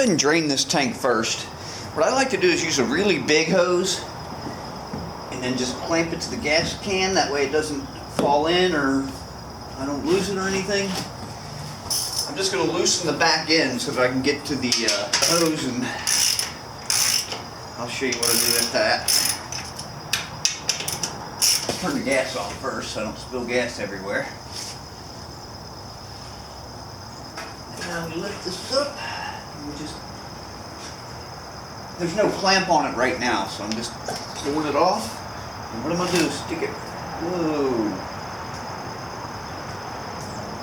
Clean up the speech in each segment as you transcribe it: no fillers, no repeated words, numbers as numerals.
go ahead and drain this tank first. What I like to do is use a really big hose and then just clamp it to the gas can. That way it doesn't fall in or I don't lose it or anything. I'm just going to loosen the back end so that I can get to the hose, and I'll show you what I do with that. Turn the gas off first so I don't spill gas everywhere. Now we lift this up and we just, there's no clamp on it right now, so I'm just pulling it off. And what I'm going to do is stick it, whoa,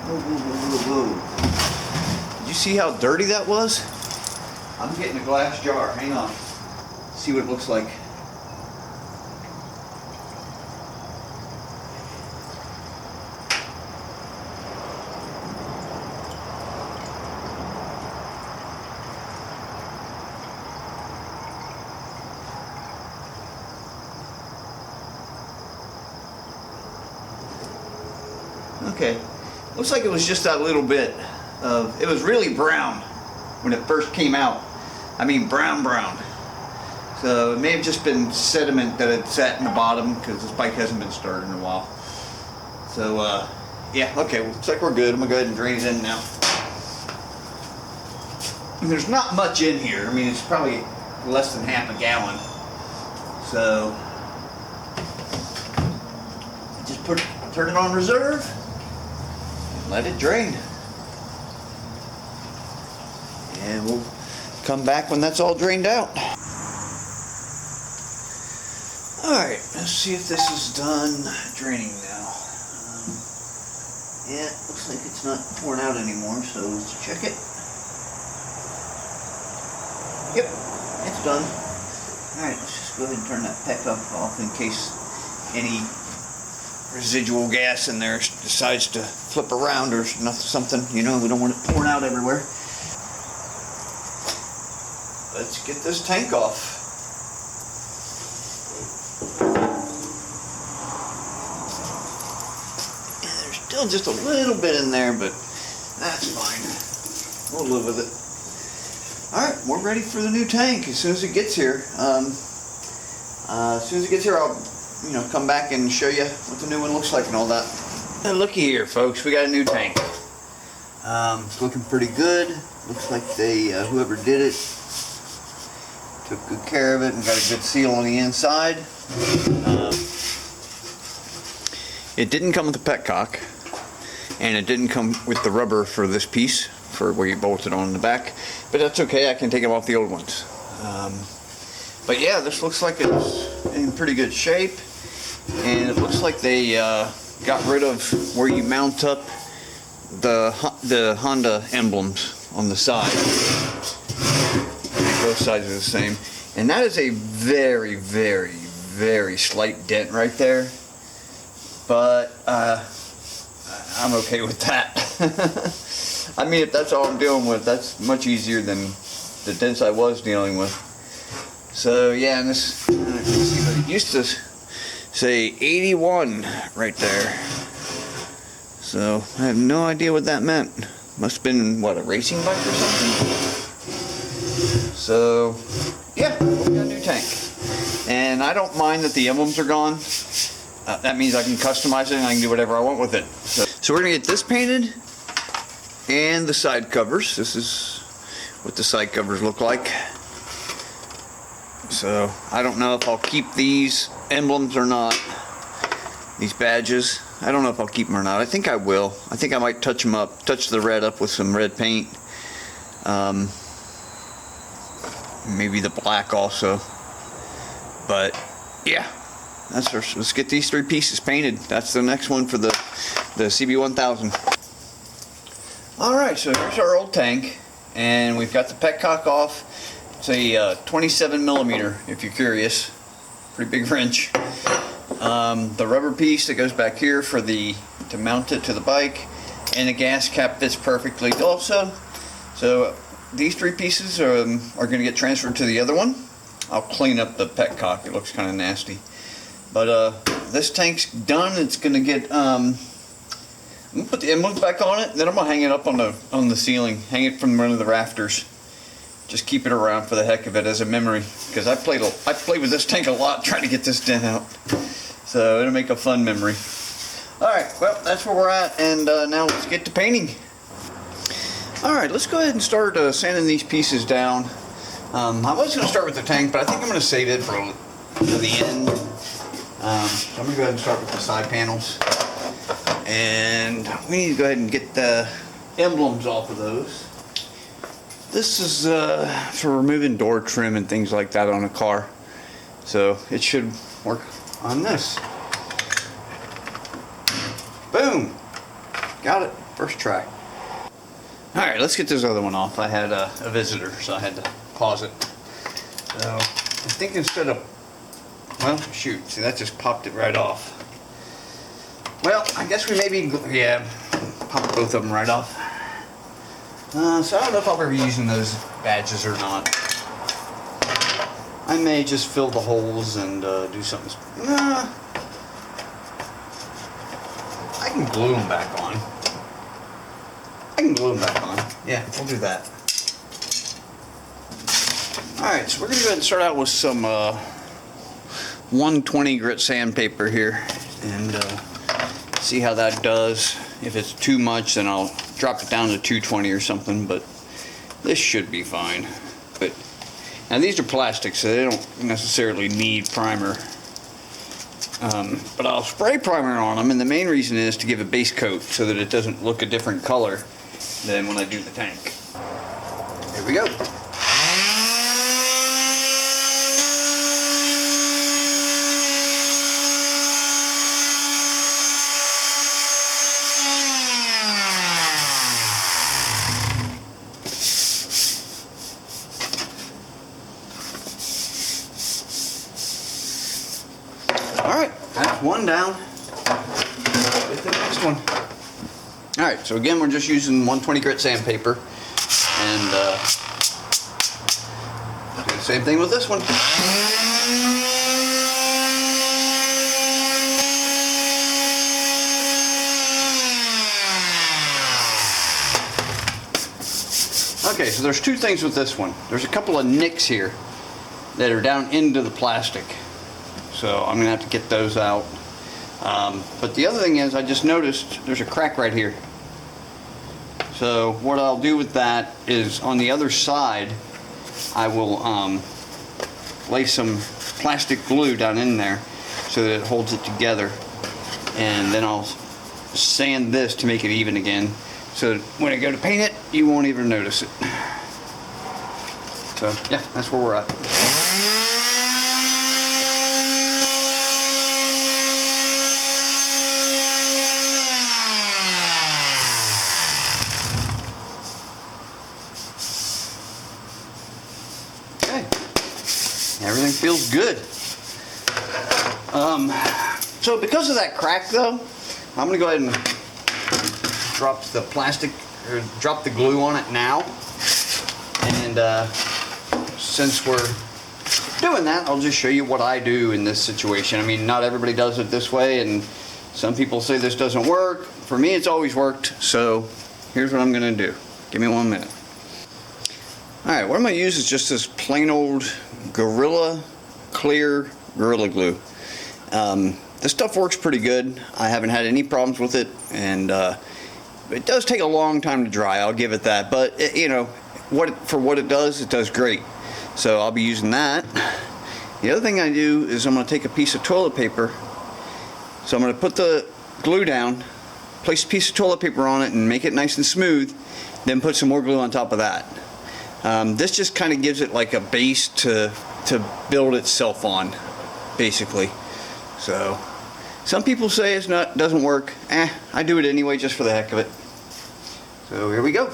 whoa, whoa, whoa, whoa. Did you see how dirty that was? I'm getting a glass jar, hang on, see what it looks like. Okay, looks like it was just that little bit of, it was really brown when it first came out. I mean brown. So it may have just been sediment that had sat in the bottom because this bike hasn't been started in a while. So yeah, okay, well, looks like we're good. I'm gonna go ahead and drain it in now. And there's not much in here. I mean, it's probably less than half a gallon. So just turn it on reserve. Let it drain. And we'll come back when that's all drained out. Alright, let's see if this is done draining now. Yeah, looks like it's not pouring out anymore, so let's check it. Yep, it's done. Alright, let's just go ahead and turn that petcock off in case any residual gas in there decides to flip around or something, you know, we don't want it pouring out everywhere. Let's get this tank off. And there's still just a little bit in there, but that's fine. We'll live with it. Alright, we're ready for the new tank as soon as it gets here. As soon as it gets here, I'll come back and show you what the new one looks like and all that. And looky here, folks, we got a new tank. It's looking pretty good. Looks like they, whoever did it, took good care of it and got a good seal on the inside. It didn't come with the petcock, and it didn't come with the rubber for this piece, for where you bolt it on the back. But that's okay, I can take them off the old ones. But yeah, this looks like it's in pretty good shape, and it looks like they got rid of where you mount up the Honda emblems on the side. Both sides are the same, and that is a very, very, very slight dent right there. But I'm okay with that. I mean, if that's all I'm dealing with, that's much easier than the dents I was dealing with. So yeah, and this, let's see, but it used to say 81 right there. So I have no idea what that meant. Must have been, what, a racing bike or something? So yeah, we got a new tank. And I don't mind that the emblems are gone. That means I can customize it and I can do whatever I want with it. So we're going to get this painted and the side covers. This is what the side covers look like. So I don't know if I'll keep these emblems or not, these badges. I don't know if I'll keep them or not. I think I will. I think I might touch them up, touch the red up with some red paint. Maybe the black also. But yeah, let's get these three pieces painted. That's the next one for the CB1000. Alright, so here's our old tank, and we've got the petcock off. It's a 27 millimeter, if you're curious. Pretty big wrench. The rubber piece that goes back here to mount it to the bike, and the gas cap fits perfectly also. So these three pieces are going to get transferred to the other one. I'll clean up the petcock, it looks kind of nasty. But this tank's done. It's going to get, I'm going to put the emblems back on it, then I'm going to hang it up on the ceiling, hang it from one of the rafters. just keep it around for the heck of it as a memory, because I played with this tank a lot trying to get this dent out. So it'll make a fun memory. Alright, well, that's where we're at, and now let's get to painting. Alright, let's go ahead and start sanding these pieces down. I was going to start with the tank, but I think I'm going to save it for the end. So I'm going to go ahead and start with the side panels. And we need to go ahead and get the emblems off of those. This is for removing door trim and things like that on a car. So it should work on this. Boom! Got it. First try. Alright, let's get this other one off. I had a visitor, so I had to pause it. So I think instead of, well, shoot, see, that just popped it right off. Well, I guess we maybe, yeah, pop both of them right off. So I don't know if I'll ever be using those badges or not. I may just fill the holes and do something. I can glue them back on. Yeah, we'll do that. Alright, so we're going to go ahead and start out with some 120 grit sandpaper here and see how that does. If it's too much, then I'll drop it down to 220 or something, but this should be fine. But now these are plastic, so they don't necessarily need primer. But I'll spray primer on them, and the main reason is to give a base coat so that it doesn't look a different color than when I do the tank. Here we go. Alright, that's one down. Get the next one. Alright, so again, we're just using 120 grit sandpaper, and do the same thing with this one. Okay, so there's two things with this one. There's a couple of nicks here that are down into the plastic, so I'm gonna have to get those out. But the other thing is, I just noticed there's a crack right here. So what I'll do with that is, on the other side, I will lay some plastic glue down in there so that it holds it together, and then I'll sand this to make it even again, so that when I go to paint it, you won't even notice it. So yeah, that's where we're at. Everything feels good. So because of that crack though, I'm gonna go ahead and drop the plastic, or drop the glue on it now. And since we're doing that, I'll just show you what I do in this situation. I mean, not everybody does it this way, and some people say this doesn't work. For me, it's always worked, so here's what I'm gonna do. Give me 1 minute. Alright, what I'm gonna use is just this plain old Gorilla Clear Gorilla Glue. This stuff works pretty good. I haven't had any problems with it, and it does take a long time to dry, I'll give it that, but it, you know, for what it does great. So I'll be using that. The other thing I do is I'm going to take a piece of toilet paper. So I'm going to put the glue down, place a piece of toilet paper on it and make it nice and smooth, then put some more glue on top of that. This just kind of gives it like a base to build itself on, basically. So some people say it's not, doesn't work. I do it anyway just for the heck of it. So here we go.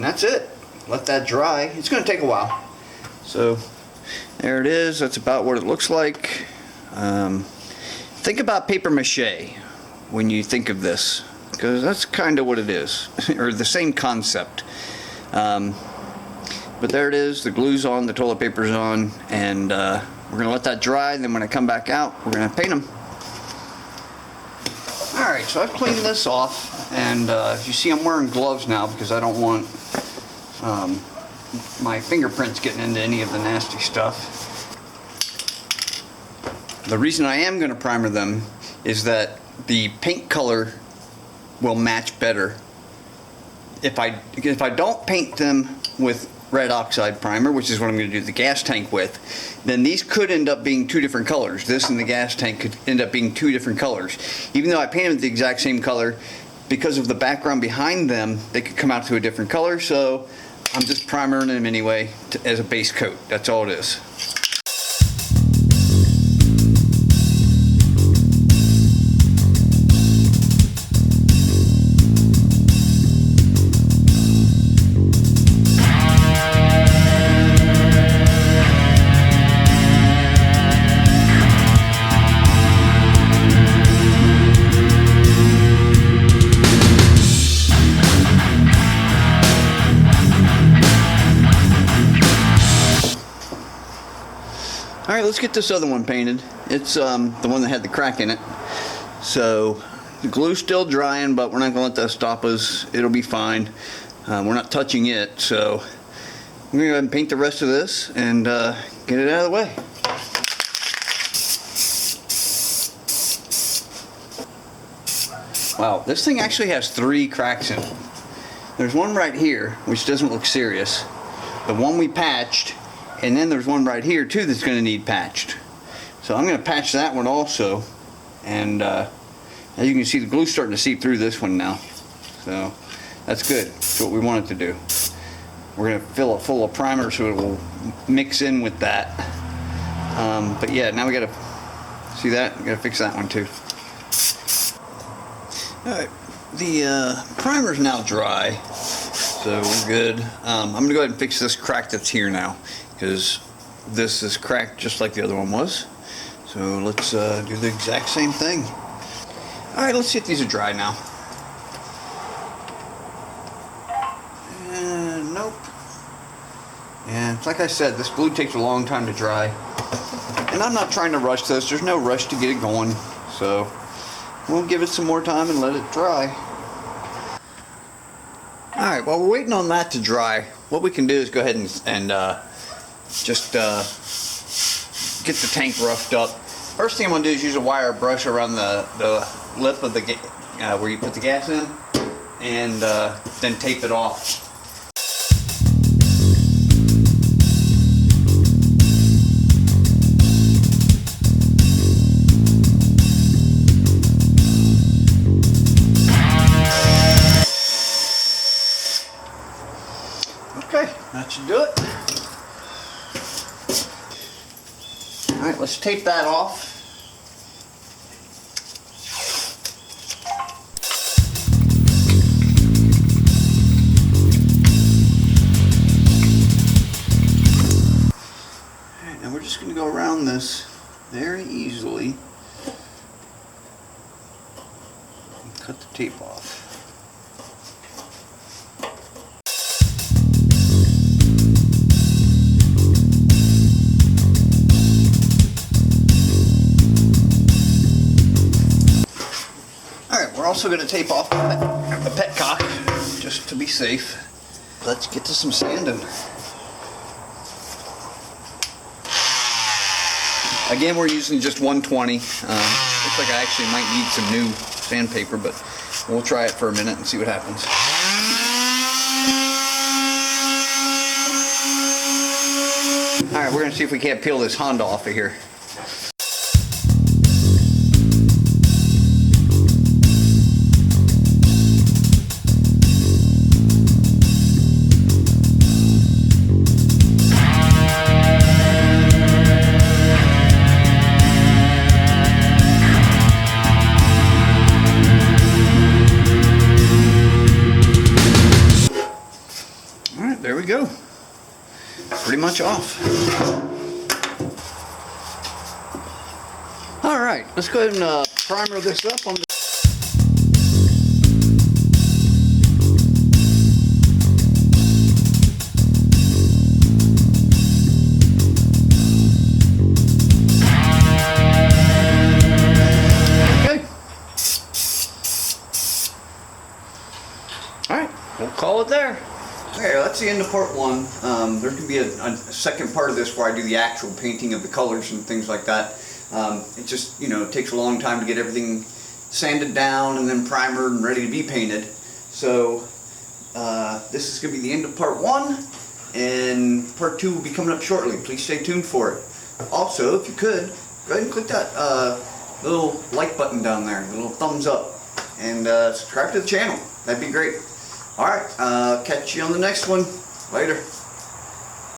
That's it. let that dry. It's going to take a while. So there it is. That's about what it looks like. Think about paper mache when you think of this, because that's kind of what it is, or the same concept. But there it is. The glue's on, the toilet paper's on, and we're going to let that dry. And then when I come back out, we're going to paint them. Alright, so I've cleaned this off, and if you see, I'm wearing gloves now because I don't want my fingerprints getting into any of the nasty stuff. The reason I am going to primer them is that the paint color will match better. If I don't paint them with red oxide primer, which is what I'm going to do the gas tank with, then these could end up being two different colors. This and the gas tank could end up being two different colors. Even though I painted the exact same color, because of the background behind them, they could come out to a different color. So I'm just primering them anyway as a base coat. That's all it is. Alright, let's get this other one painted. It's the one that had the crack in it. So the glue's still drying, but we're not going to let that stop us. It'll be fine. We're not touching it, so I'm going to go ahead and paint the rest of this and get it out of the way. Wow, this thing actually has 3 cracks in it. There's one right here, which doesn't look serious. The one we patched. And then there's one right here too that's going to need patched. So I'm going to patch that one also. And as you can see, the glue's starting to seep through this one now. So that's good. That's what we want it to do. We're going to fill it full of primer so it will mix in with that. But yeah, now we got to see that. We got to fix that one too. All right, the primer's now dry, so we're good. I'm going to go ahead and fix this crack that's here now, because this is cracked just like the other one was. So let's do the exact same thing. Alright, let's see if these are dry now. Nope. Yeah, like I said, this glue takes a long time to dry. And I'm not trying to rush this. There's no rush to get it going. So we'll give it some more time and let it dry. Alright, while we're waiting on that to dry, what we can do is go ahead and just get the tank roughed up. First thing I'm going to do is use a wire brush around the lip of the where you put the gas in, and then tape it off. Okay, that should do it. Alright, let's tape that off. Alright, now we're just going to go around this very easily and cut the tape off. We're also going to tape off the petcock just to be safe. Let's get to some sanding. Again, we're using just 120. Looks like I actually might need some new sandpaper, but we'll try it for a minute and see what happens. Alright, we're going to see if we can't peel this Honda off of here. There we go. pretty much off. All right, let's go ahead and primer this up on the we'll call it there. Okay, that's the end of part one. There can be a second part of this where I do the actual painting of the colors and things like that. It just, you know, it takes a long time to get everything sanded down and then primered and ready to be painted. So this is going to be the end of part one, and part two will be coming up shortly. Please stay tuned for it. Also, if you could, go ahead and click that little like button down there, the little thumbs up, and subscribe to the channel. That'd be great. Alright, catch you on the next one. Later.